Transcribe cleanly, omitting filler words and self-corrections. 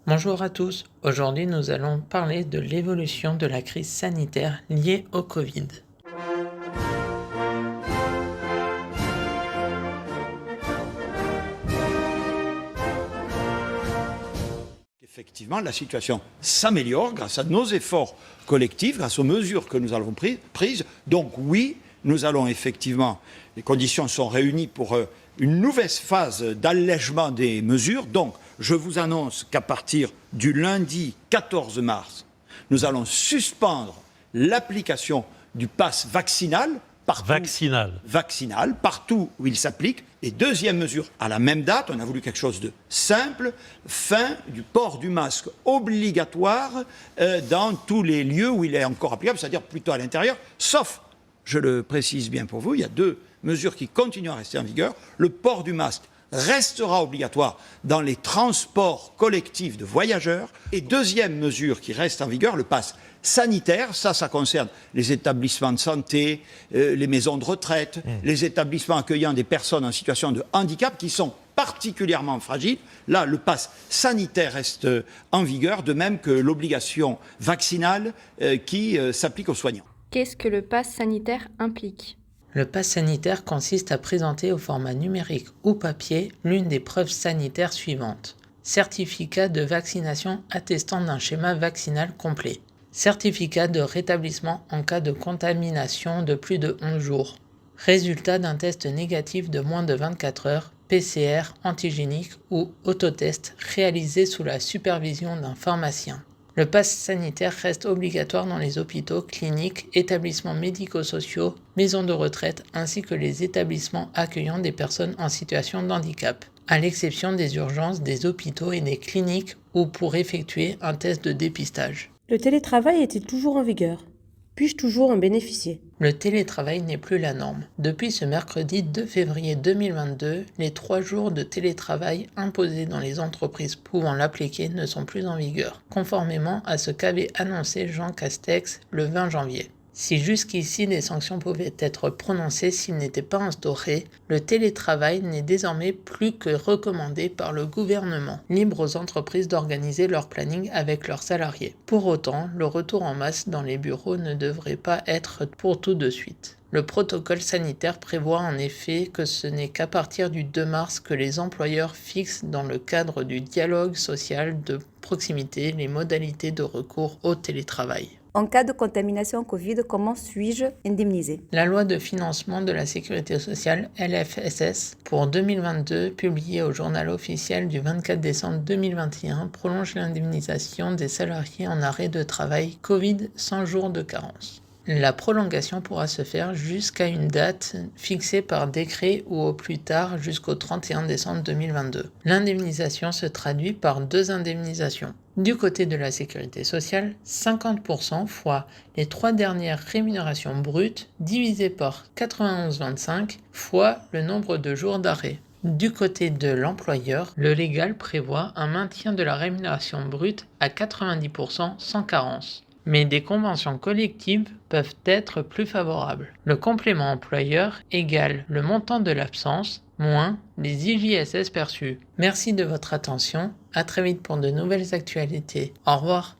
Bonjour à tous, aujourd'hui nous allons parler de l'évolution de la crise sanitaire liée au Covid. Effectivement, la situation s'améliore grâce à nos efforts collectifs, grâce aux mesures que nous avons prises. Donc oui, nous allons effectivement, les conditions sont réunies pour une nouvelle phase d'allègement des mesures. Donc je vous annonce qu'à partir du lundi 14 mars, nous allons suspendre l'application du pass vaccinal partout où il s'applique. Et deuxième mesure, à la même date, on a voulu quelque chose de simple, fin du port du masque obligatoire dans tous les lieux où il est encore applicable, c'est-à-dire plutôt à l'intérieur, sauf, je le précise bien pour vous, il y a deux mesures qui continuent à rester en vigueur. Le port du masque restera obligatoire dans les transports collectifs de voyageurs. Et deuxième mesure qui reste en vigueur, le pass sanitaire, ça concerne les établissements de santé, les maisons de retraite, les établissements accueillant des personnes en situation de handicap qui sont particulièrement fragiles. Là, le pass sanitaire reste en vigueur, de même que l'obligation vaccinale qui s'applique aux soignants. Qu'est-ce que le pass sanitaire implique ? Le pass sanitaire consiste à présenter au format numérique ou papier l'une des preuves sanitaires suivantes. Certificat de vaccination attestant d'un schéma vaccinal complet. Certificat de rétablissement en cas de contamination de plus de 11 jours. Résultat d'un test négatif de moins de 24 heures, PCR, antigénique ou autotest réalisé sous la supervision d'un pharmacien. Le pass sanitaire reste obligatoire dans les hôpitaux, cliniques, établissements médico-sociaux, maisons de retraite ainsi que les établissements accueillant des personnes en situation de handicap, à l'exception des urgences des hôpitaux et des cliniques ou pour effectuer un test de dépistage. Le télétravail est-il toujours en vigueur ? Puis-je toujours en bénéficier ? Le télétravail n'est plus la norme. Depuis ce mercredi 2 février 2022, les 3 jours de télétravail imposés dans les entreprises pouvant l'appliquer ne sont plus en vigueur, conformément à ce qu'avait annoncé Jean Castex le 20 janvier. Si jusqu'ici des sanctions pouvaient être prononcées s'ils n'étaient pas instaurés, le télétravail n'est désormais plus que recommandé par le gouvernement, libre aux entreprises d'organiser leur planning avec leurs salariés. Pour autant, le retour en masse dans les bureaux ne devrait pas être pour tout de suite. Le protocole sanitaire prévoit en effet que ce n'est qu'à partir du 2 mars que les employeurs fixent dans le cadre du dialogue social de proximité les modalités de recours au télétravail. En cas de contamination Covid, comment suis-je indemnisé ? La loi de financement de la sécurité sociale, LFSS, pour 2022, publiée au journal officiel du 24 décembre 2021, prolonge l'indemnisation des salariés en arrêt de travail Covid sans jour de carence. La prolongation pourra se faire jusqu'à une date fixée par décret ou au plus tard jusqu'au 31 décembre 2022. L'indemnisation se traduit par 2 indemnisations. Du côté de la sécurité sociale, 50% fois les 3 dernières rémunérations brutes divisées par 91,25 fois le nombre de jours d'arrêt. Du côté de l'employeur, le légal prévoit un maintien de la rémunération brute à 90% sans carence. Mais des conventions collectives peuvent être plus favorables. Le complément employeur égale le montant de l'absence moins les IJSS perçus. Merci de votre attention, à très vite pour de nouvelles actualités. Au revoir.